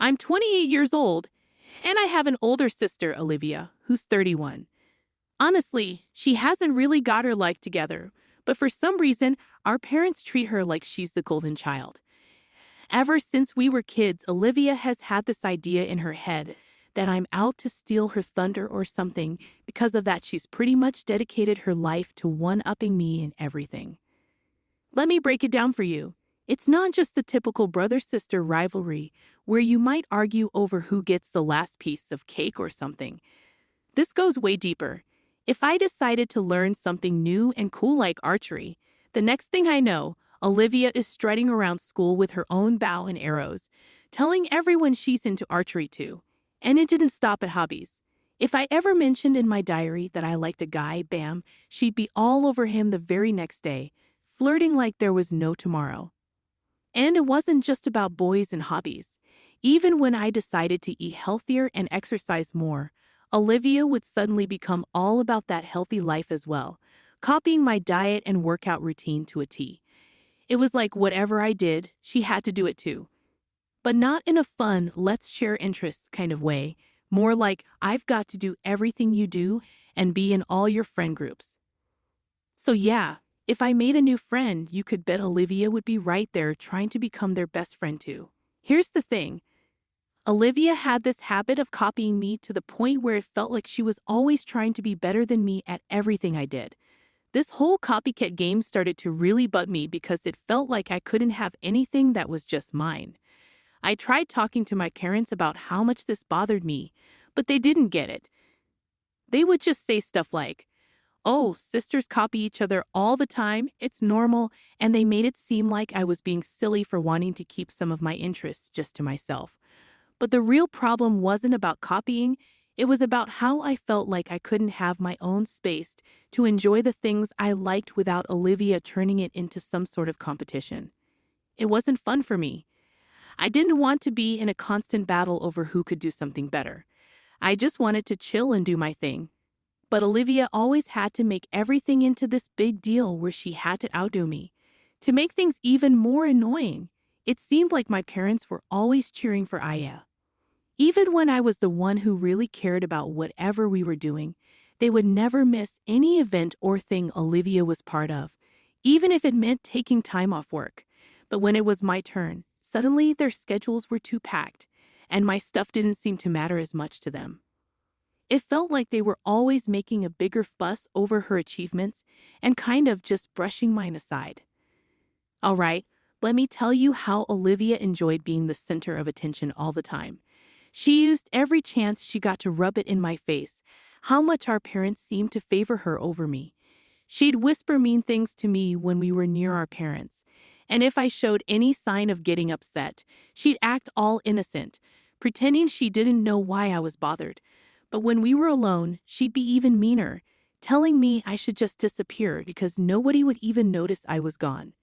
I'm 28 years old, and I have an older sister, Olivia, who's 31. Honestly, she hasn't really got her life together, but for some reason, our parents treat her like she's the golden child. Ever since we were kids, Olivia has had this idea in her head that I'm out to steal her thunder or something. Because of that, she's pretty much dedicated her life to one-upping me in everything. Let me break it down for you. It's not just the typical brother-sister rivalry where you might argue over who gets the last piece of cake or something. This goes way deeper. If I decided to learn something new and cool like archery, the next thing I know, Olivia is strutting around school with her own bow and arrows, telling everyone she's into archery too. And it didn't stop at hobbies. If I ever mentioned in my diary that I liked a guy, bam, she'd be all over him the very next day, flirting like there was no tomorrow. And it wasn't just about boys and hobbies. Even when I decided to eat healthier and exercise more, Olivia would suddenly become all about that healthy life as well, copying my diet and workout routine to a T. It was like whatever I did, she had to do it too. But not in a fun, let's share interests kind of way, more like I've got to do everything you do and be in all your friend groups. So yeah, if I made a new friend, you could bet Olivia would be right there trying to become their best friend too. Here's the thing. Olivia had this habit of copying me to the point where it felt like she was always trying to be better than me at everything I did. This whole copycat game started to really butt me because it felt like I couldn't have anything that was just mine. I tried talking to my parents about how much this bothered me, but they didn't get it. They would just say stuff like, "Oh, sisters copy each other all the time, it's normal," and they made it seem like I was being silly for wanting to keep some of my interests just to myself. But the real problem wasn't about copying, it was about how I felt like I couldn't have my own space to enjoy the things I liked without Olivia turning it into some sort of competition. It wasn't fun for me. I didn't want to be in a constant battle over who could do something better. I just wanted to chill and do my thing. But Olivia always had to make everything into this big deal where she had to outdo me. To make things even more annoying, it seemed like my parents were always cheering for Aya. Even when I was the one who really cared about whatever we were doing, they would never miss any event or thing Olivia was part of, even if it meant taking time off work. But when it was my turn, suddenly their schedules were too packed, and my stuff didn't seem to matter as much to them. It felt like they were always making a bigger fuss over her achievements and kind of just brushing mine aside. All right, let me tell you how Olivia enjoyed being the center of attention all the time. She used every chance she got to rub it in my face, how much our parents seemed to favor her over me. She'd whisper mean things to me when we were near our parents, and if I showed any sign of getting upset, she'd act all innocent, pretending she didn't know why I was bothered. But when we were alone, she'd be even meaner, telling me I should just disappear because nobody would even notice I was gone.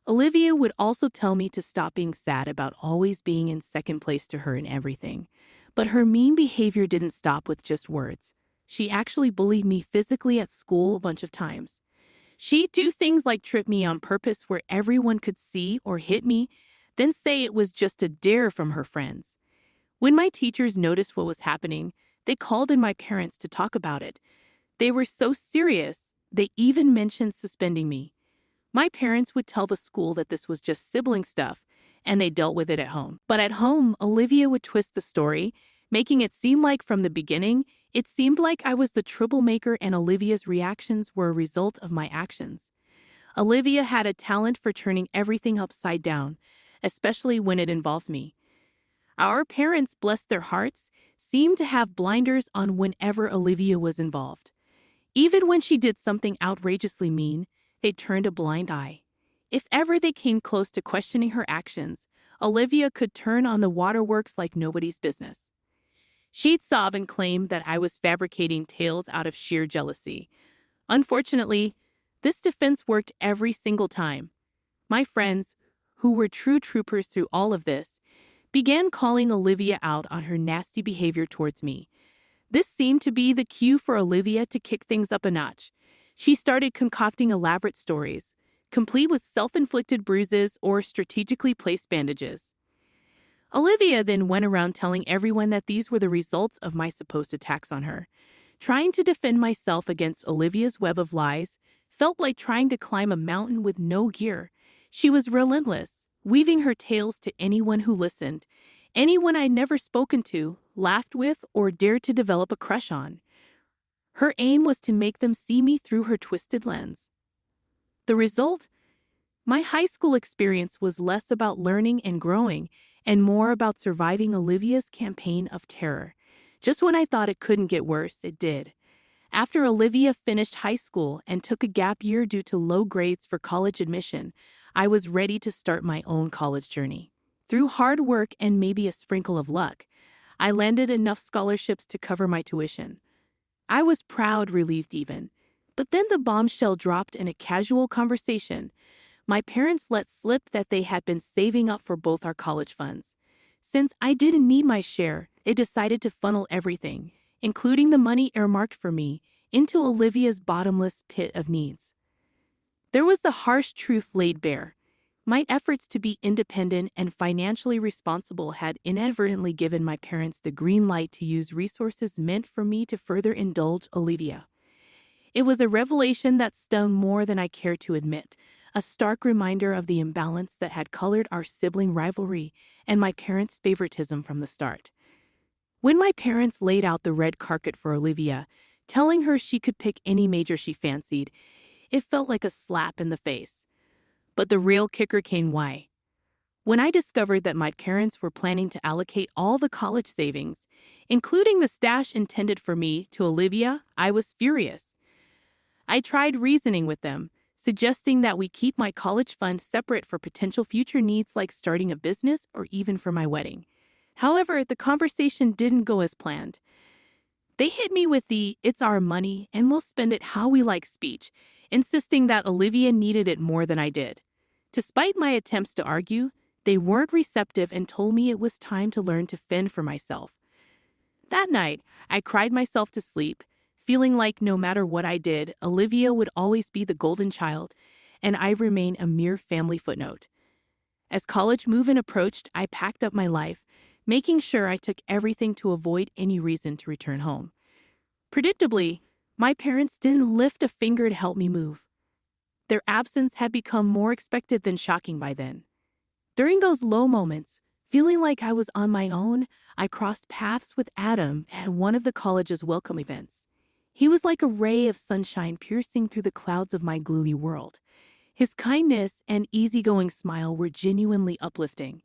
Olivia would also tell me to stop being sad about always being in second place to her in everything. But her mean behavior didn't stop with just words. She actually bullied me physically at school a bunch of times. She'd do things like trip me on purpose where everyone could see or hit me, then say it was just a dare from her friends. When my teachers noticed what was happening, they called in my parents to talk about it. They were so serious, they even mentioned suspending me. My parents would tell the school that this was just sibling stuff, and they dealt with it at home. But at home, Olivia would twist the story, making it seem like from the beginning, it seemed like I was the troublemaker and Olivia's reactions were a result of my actions. Olivia had a talent for turning everything upside down, especially when it involved me. Our parents, bless their hearts, seemed to have blinders on whenever Olivia was involved. Even when she did something outrageously mean, they turned a blind eye. If ever they came close to questioning her actions, Olivia could turn on the waterworks like nobody's business. She'd sob and claim that I was fabricating tales out of sheer jealousy. Unfortunately, this defense worked every single time. My friends, who were true troopers through all of this, began calling Olivia out on her nasty behavior towards me. This seemed to be the cue for Olivia to kick things up a notch. She started concocting elaborate stories, complete with self-inflicted bruises or strategically placed bandages. Olivia then went around telling everyone that these were the results of my supposed attacks on her. Trying to defend myself against Olivia's web of lies felt like trying to climb a mountain with no gear. She was relentless, weaving her tales to anyone who listened, anyone I'd never spoken to, laughed with, or dared to develop a crush on. Her aim was to make them see me through her twisted lens. The result? My high school experience was less about learning and growing and more about surviving Olivia's campaign of terror. Just when I thought it couldn't get worse, it did. After Olivia finished high school and took a gap year due to low grades for college admission, I was ready to start my own college journey. Through hard work and maybe a sprinkle of luck, I landed enough scholarships to cover my tuition. I was proud, relieved even. But then the bombshell dropped in a casual conversation. My parents let slip that they had been saving up for both our college funds. Since I didn't need my share, they decided to funnel everything, including the money earmarked for me, into Olivia's bottomless pit of needs. There was the harsh truth laid bare. My efforts to be independent and financially responsible had inadvertently given my parents the green light to use resources meant for me to further indulge Olivia. It was a revelation that stung more than I cared to admit, a stark reminder of the imbalance that had colored our sibling rivalry and my parents' favoritism from the start. When my parents laid out the red carpet for Olivia, telling her she could pick any major she fancied, it felt like a slap in the face. But the real kicker came when I discovered that my parents were planning to allocate all the college savings, including the stash intended for me, to Olivia. I was furious. I tried reasoning with them, suggesting that we keep my college fund separate for potential future needs like starting a business or even for my wedding. However, the conversation didn't go as planned. They hit me with the "it's our money and we'll spend it how we like" speech, insisting that Olivia needed it more than I did. Despite my attempts to argue, they weren't receptive and told me it was time to learn to fend for myself. That night, I cried myself to sleep, feeling like no matter what I did, Olivia would always be the golden child, and I remain a mere family footnote. As college move-in approached, I packed up my life, making sure I took everything to avoid any reason to return home. Predictably, my parents didn't lift a finger to help me move. Their absence had become more expected than shocking by then. During those low moments, feeling like I was on my own, I crossed paths with Adam at one of the college's welcome events. He was like a ray of sunshine piercing through the clouds of my gloomy world. His kindness and easygoing smile were genuinely uplifting.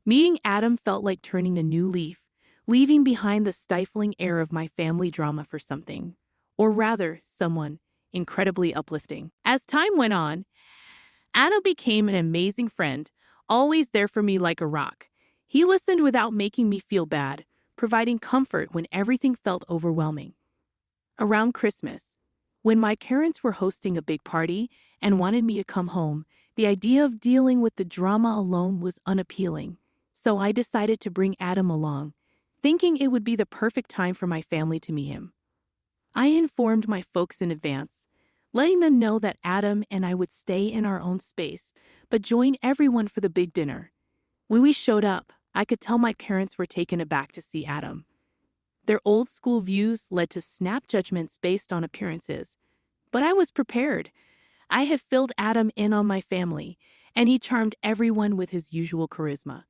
Meeting Adam felt like turning a new leaf, leaving behind the stifling air of my family drama for something, or rather, someone, incredibly uplifting. As time went on, Adam became an amazing friend, always there for me like a rock. He listened without making me feel bad, providing comfort when everything felt overwhelming. Around Christmas, when my parents were hosting a big party and wanted me to come home, the idea of dealing with the drama alone was unappealing. So I decided to bring Adam along, thinking it would be the perfect time for my family to meet him. I informed my folks in advance, letting them know that Adam and I would stay in our own space, but join everyone for the big dinner. When we showed up, I could tell my parents were taken aback to see Adam. Their old-school views led to snap judgments based on appearances. But I was prepared. I had filled Adam in on my family, and he charmed everyone with his usual charisma,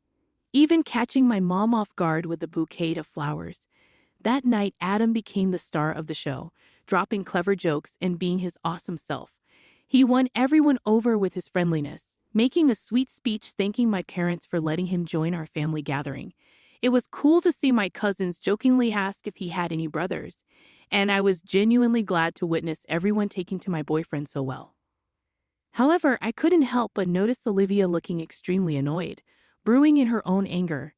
even catching my mom off guard with a bouquet of flowers. That night, Adam became the star of the show, dropping clever jokes and being his awesome self. He won everyone over with his friendliness, making a sweet speech thanking my parents for letting him join our family gathering. It was cool to see my cousins jokingly ask if he had any brothers, and I was genuinely glad to witness everyone taking to my boyfriend so well. However, I couldn't help but notice Olivia looking extremely annoyed, brewing in her own anger.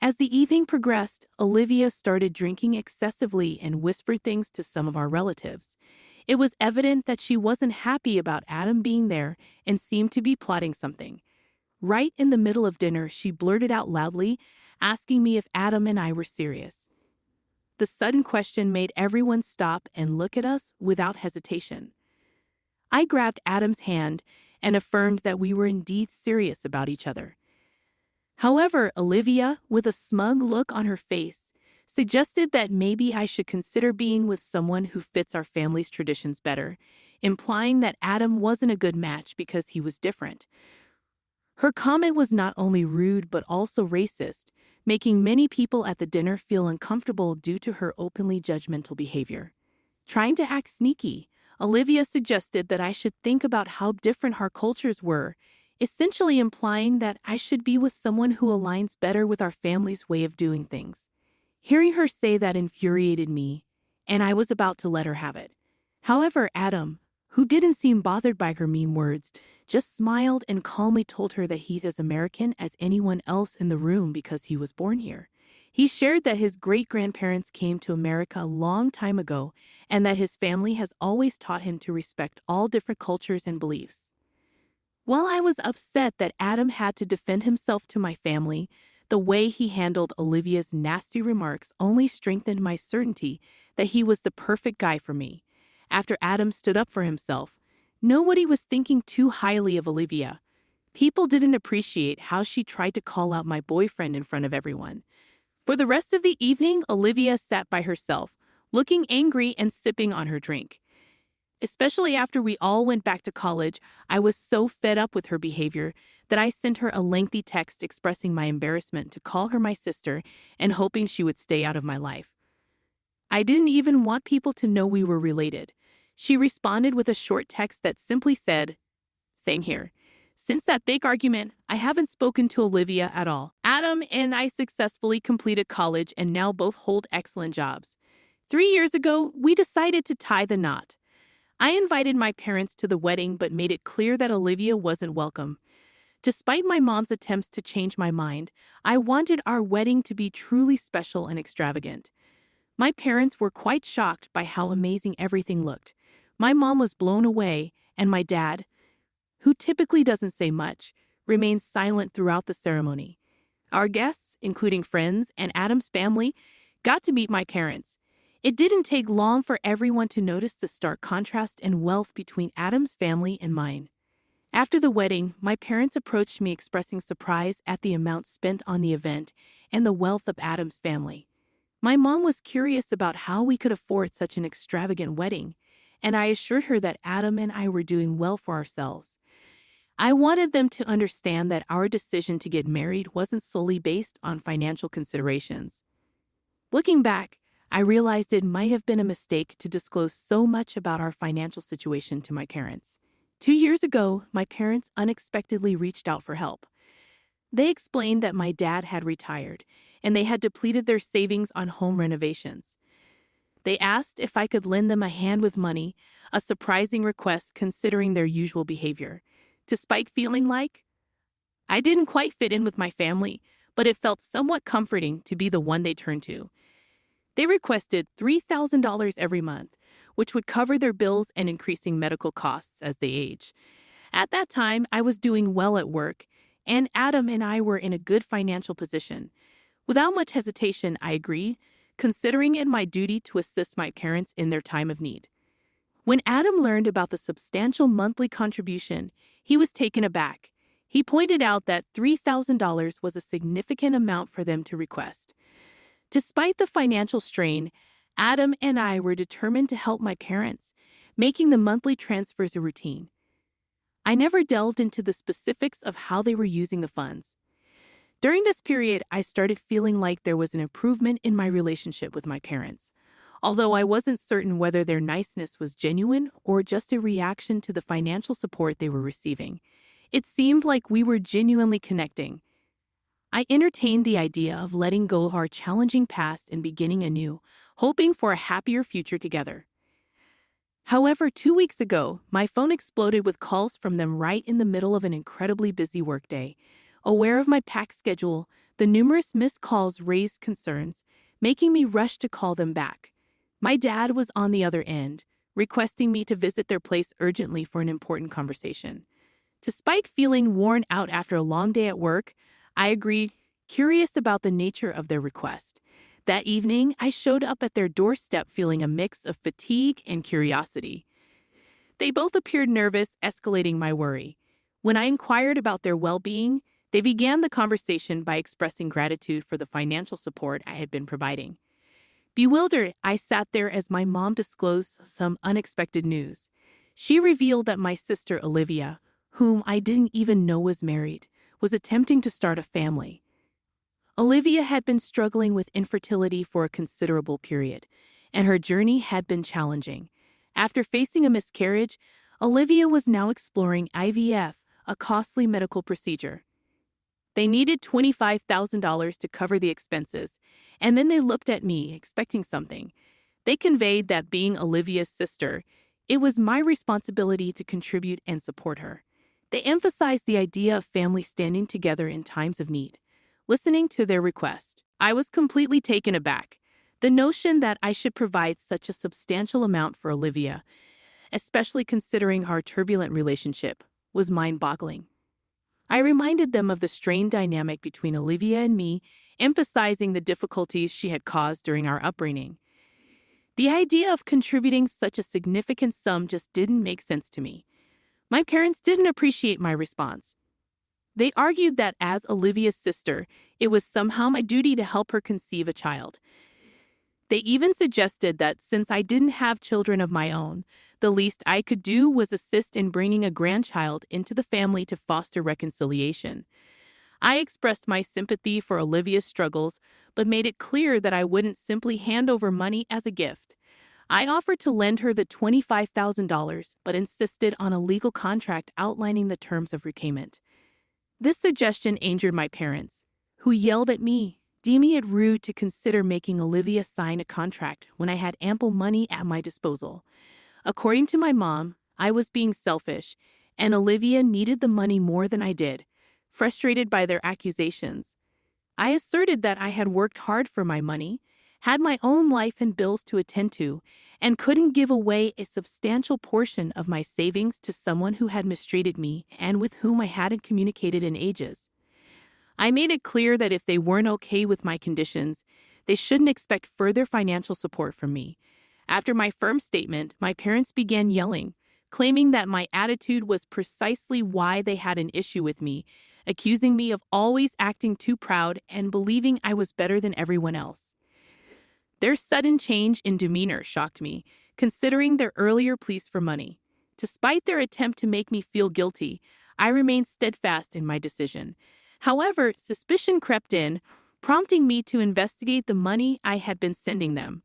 As the evening progressed, Olivia started drinking excessively and whispered things to some of our relatives. It was evident that she wasn't happy about Adam being there and seemed to be plotting something. Right in the middle of dinner, she blurted out loudly, asking me if Adam and I were serious. The sudden question made everyone stop and look at us without hesitation. I grabbed Adam's hand and affirmed that we were indeed serious about each other. However, Olivia, with a smug look on her face, suggested that maybe I should consider being with someone who fits our family's traditions better, implying that Adam wasn't a good match because he was different. Her comment was not only rude but also racist, making many people at the dinner feel uncomfortable due to her openly judgmental behavior. Trying to act sneaky, Olivia suggested that I should think about how different our cultures were, essentially implying that I should be with someone who aligns better with our family's way of doing things. Hearing her say that infuriated me, and I was about to let her have it. However, Adam, who didn't seem bothered by her mean words, just smiled and calmly told her that he's as American as anyone else in the room because he was born here. He shared that his great-grandparents came to America a long time ago and that his family has always taught him to respect all different cultures and beliefs. While I was upset that Adam had to defend himself to my family, the way he handled Olivia's nasty remarks only strengthened my certainty that he was the perfect guy for me. After Adam stood up for himself, nobody was thinking too highly of Olivia. People didn't appreciate how she tried to call out my boyfriend in front of everyone. For the rest of the evening, Olivia sat by herself, looking angry and sipping on her drink. Especially after we all went back to college, I was so fed up with her behavior that I sent her a lengthy text expressing my embarrassment to call her my sister and hoping she would stay out of my life. I didn't even want people to know we were related. She responded with a short text that simply said, "Same here. Since that big argument, I haven't spoken to Olivia at all. Adam and I successfully completed college and now both hold excellent jobs. 3 years ago, we decided to tie the knot. I invited my parents to the wedding but made it clear that Olivia wasn't welcome. Despite my mom's attempts to change my mind, I wanted our wedding to be truly special and extravagant. My parents were quite shocked by how amazing everything looked. My mom was blown away, and my dad, who typically doesn't say much, remained silent throughout the ceremony. Our guests, including friends and Adam's family, got to meet my parents. It didn't take long for everyone to notice the stark contrast and wealth between Adam's family and mine. After the wedding, my parents approached me expressing surprise at the amount spent on the event and the wealth of Adam's family. My mom was curious about how we could afford such an extravagant wedding, and I assured her that Adam and I were doing well for ourselves. I wanted them to understand that our decision to get married wasn't solely based on financial considerations. Looking back, I realized it might have been a mistake to disclose so much about our financial situation to my parents. 2 years ago, my parents unexpectedly reached out for help. They explained that my dad had retired, and they had depleted their savings on home renovations. They asked if I could lend them a hand with money, a surprising request considering their usual behavior. Despite feeling like I didn't quite fit in with my family, but it felt somewhat comforting to be the one they turned to. They requested $3,000 every month, which would cover their bills and increasing medical costs as they age. At that time, I was doing well at work, and Adam and I were in a good financial position. Without much hesitation, I agreed, considering it my duty to assist my parents in their time of need. When Adam learned about the substantial monthly contribution, he was taken aback. He pointed out that $3,000 was a significant amount for them to request. Despite the financial strain, Adam and I were determined to help my parents, making the monthly transfers a routine. I never delved into the specifics of how they were using the funds. During this period, I started feeling like there was an improvement in my relationship with my parents. Although I wasn't certain whether their niceness was genuine or just a reaction to the financial support they were receiving, it seemed like we were genuinely connecting. I entertained the idea of letting go of our challenging past and beginning anew, hoping for a happier future together. However, 2 weeks ago, my phone exploded with calls from them right in the middle of an incredibly busy workday. Aware of my packed schedule, the numerous missed calls raised concerns, making me rush to call them back. My dad was on the other end, requesting me to visit their place urgently for an important conversation. Despite feeling worn out after a long day at work, I agreed, curious about the nature of their request. That evening, I showed up at their doorstep feeling a mix of fatigue and curiosity. They both appeared nervous, escalating my worry. When I inquired about their well-being, They began the conversation by expressing gratitude for the financial support I had been providing. Bewildered, I sat there as my mom disclosed some unexpected news. She revealed that my sister Olivia, whom I didn't even know was married, was attempting to start a family. Olivia had been struggling with infertility for a considerable period, and her journey had been challenging. After facing a miscarriage, Olivia was now exploring IVF, a costly medical procedure. They needed $25,000 to cover the expenses, and then they looked at me, expecting something. They conveyed that being Olivia's sister, it was my responsibility to contribute and support her. They emphasized the idea of family standing together in times of need. Listening to their request, I was completely taken aback. The notion that I should provide such a substantial amount for Olivia, especially considering our turbulent relationship, was mind-boggling. I reminded them of the strained dynamic between Olivia and me, emphasizing the difficulties she had caused during our upbringing. The idea of contributing such a significant sum just didn't make sense to me. My parents didn't appreciate my response. They argued that as Olivia's sister, it was somehow my duty to help her conceive a child. They even suggested that since I didn't have children of my own, the least I could do was assist in bringing a grandchild into the family to foster reconciliation. I expressed my sympathy for Olivia's struggles, but made it clear that I wouldn't simply hand over money as a gift. I offered to lend her the $25,000, but insisted on a legal contract outlining the terms of repayment. This suggestion angered my parents, who yelled at me, deeming it rude to consider making Olivia sign a contract when I had ample money at my disposal. According to my mom, I was being selfish, and Olivia needed the money more than I did. Frustrated by their accusations, I asserted that I had worked hard for my money, had my own life and bills to attend to, and couldn't give away a substantial portion of my savings to someone who had mistreated me and with whom I hadn't communicated in ages. I made it clear that if they weren't okay with my conditions, they shouldn't expect further financial support from me. After my firm statement, my parents began yelling, claiming that my attitude was precisely why they had an issue with me, accusing me of always acting too proud and believing I was better than everyone else. Their sudden change in demeanor shocked me, considering their earlier pleas for money. Despite their attempt to make me feel guilty, I remained steadfast in my decision. However, suspicion crept in, prompting me to investigate the money I had been sending them.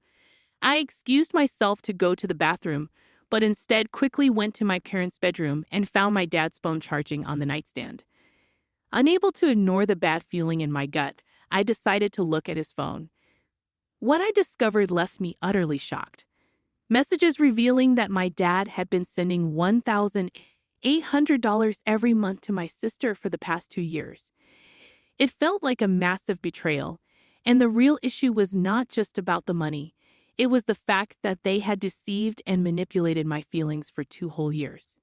I excused myself to go to the bathroom, but instead quickly went to my parents' bedroom and found my dad's phone charging on the nightstand. Unable to ignore the bad feeling in my gut, I decided to look at his phone. What I discovered left me utterly shocked. Messages revealing that my dad had been sending $1,800 every month to my sister for the past 2 years. It felt like a massive betrayal, and the real issue was not just about the money. It was the fact that they had deceived and manipulated my feelings for 2 whole years.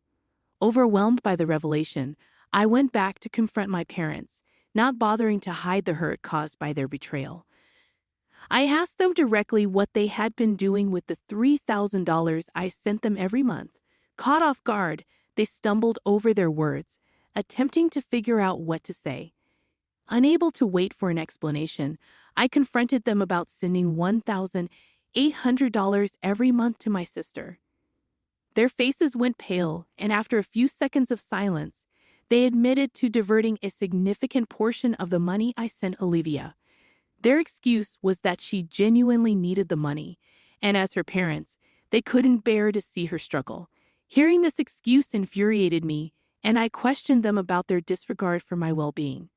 Overwhelmed by the revelation, I went back to confront my parents, not bothering to hide the hurt caused by their betrayal. I asked them directly what they had been doing with the $3,000 I sent them every month. Caught off guard, they stumbled over their words, attempting to figure out what to say. Unable to wait for an explanation, I confronted them about sending $1,800 every month to my sister. Their faces went pale, and after a few seconds of silence, they admitted to diverting a significant portion of the money I sent Olivia. Their excuse was that she genuinely needed the money, and as her parents, they couldn't bear to see her struggle. Hearing this excuse infuriated me, and I questioned them about their disregard for my well-being.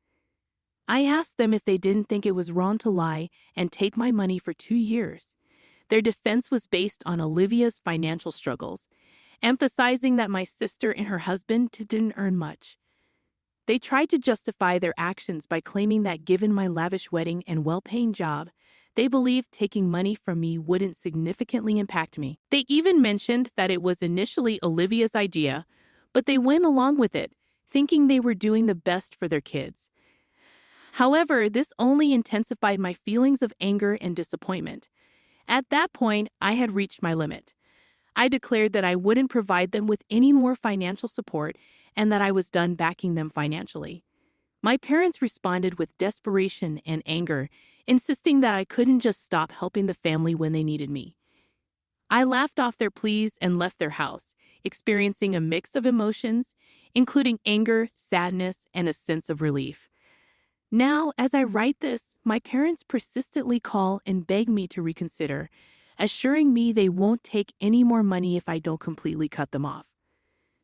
I asked them if they didn't think it was wrong to lie and take my money for 2 years. Their defense was based on Olivia's financial struggles, emphasizing that my sister and her husband didn't earn much. They tried to justify their actions by claiming that given my lavish wedding and well-paying job, they believed taking money from me wouldn't significantly impact me. They even mentioned that it was initially Olivia's idea, but they went along with it, thinking they were doing the best for their kids. However, this only intensified my feelings of anger and disappointment. At that point, I had reached my limit. I declared that I wouldn't provide them with any more financial support and that I was done backing them financially. My parents responded with desperation and anger, insisting that I couldn't just stop helping the family when they needed me. I laughed off their pleas and left their house, experiencing a mix of emotions, including anger, sadness, and a sense of relief. Now, as I write this, my parents persistently call and beg me to reconsider, assuring me they won't take any more money if I don't completely cut them off.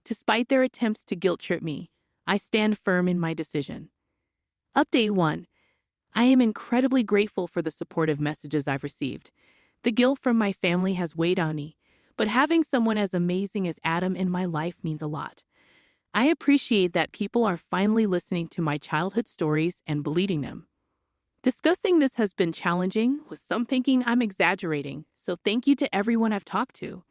Despite their attempts to guilt-trip me, I stand firm in my decision. Update 1. I am incredibly grateful for the supportive messages I've received. The guilt from my family has weighed on me, but having someone as amazing as Adam in my life means a lot. I appreciate that people are finally listening to my childhood stories and believing them. Discussing this has been challenging, with some thinking I'm exaggerating, so thank you to everyone I've talked to.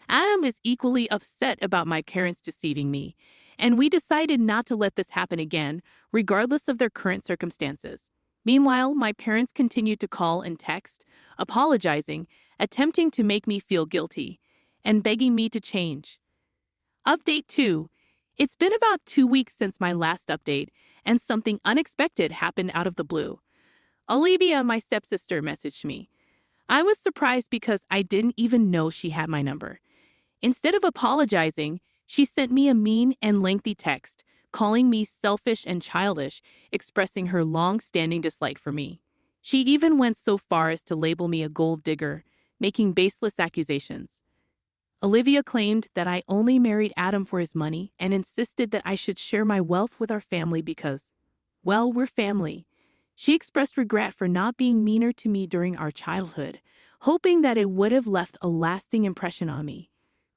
Adam is equally upset about my parents deceiving me, and we decided not to let this happen again, regardless of their current circumstances. Meanwhile, my parents continued to call and text, apologizing, attempting to make me feel guilty, and begging me to change. Update 2. It's been about 2 weeks since my last update, and something unexpected happened out of the blue. Olivia, my stepsister, messaged me. I was surprised because I didn't even know she had my number. Instead of apologizing, she sent me a mean and lengthy text, calling me selfish and childish, expressing her long-standing dislike for me. She even went so far as to label me a gold digger, making baseless accusations. Olivia claimed that I only married Adam for his money and insisted that I should share my wealth with our family because, well, we're family. She expressed regret for not being meaner to me during our childhood, hoping that it would have left a lasting impression on me.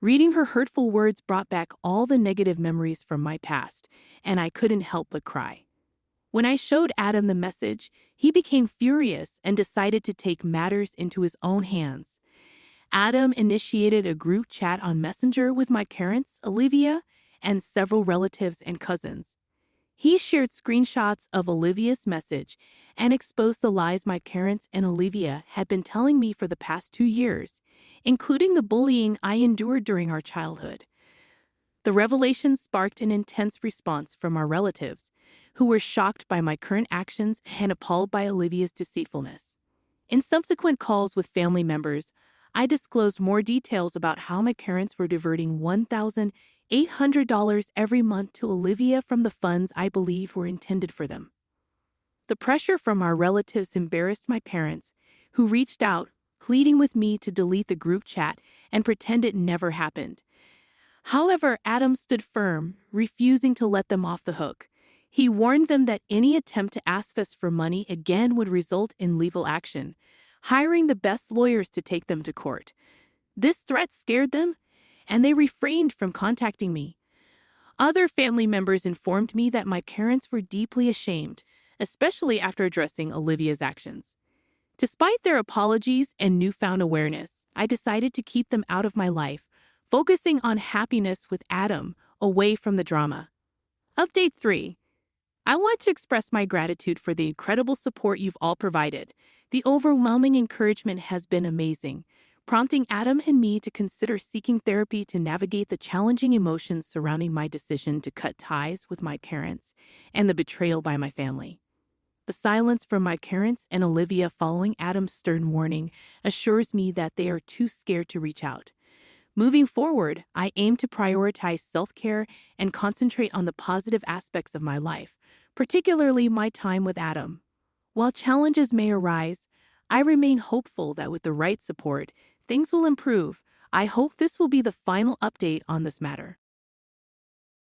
Reading her hurtful words brought back all the negative memories from my past, and I couldn't help but cry. When I showed Adam the message, he became furious and decided to take matters into his own hands. Adam initiated a group chat on Messenger with my parents, Olivia, and several relatives and cousins. He shared screenshots of Olivia's message and exposed the lies my parents and Olivia had been telling me for the past 2 years, including the bullying I endured during our childhood. The revelations sparked an intense response from our relatives, who were shocked by my current actions and appalled by Olivia's deceitfulness. In subsequent calls with family members, I disclosed more details about how my parents were diverting $1,800 every month to Olivia from the funds I believe were intended for them. The pressure from our relatives embarrassed my parents, who reached out, pleading with me to delete the group chat and pretend it never happened. However, Adam stood firm, refusing to let them off the hook. He warned them that any attempt to ask us for money again would result in legal action, hiring the best lawyers to take them to court. This threat scared them, and they refrained from contacting me. Other family members informed me that my parents were deeply ashamed, especially after addressing Olivia's actions. Despite their apologies and newfound awareness, I decided to keep them out of my life, focusing on happiness with Adam, away from the drama. Update 3. I want to express my gratitude for the incredible support you've all provided. The overwhelming encouragement has been amazing, prompting Adam and me to consider seeking therapy to navigate the challenging emotions surrounding my decision to cut ties with my parents and the betrayal by my family. The silence from my parents and Olivia following Adam's stern warning assures me that they are too scared to reach out. Moving forward, I aim to prioritize self-care and concentrate on the positive aspects of my life, particularly my time with Adam. While challenges may arise, I remain hopeful that with the right support, things will improve. I hope this will be the final update on this matter.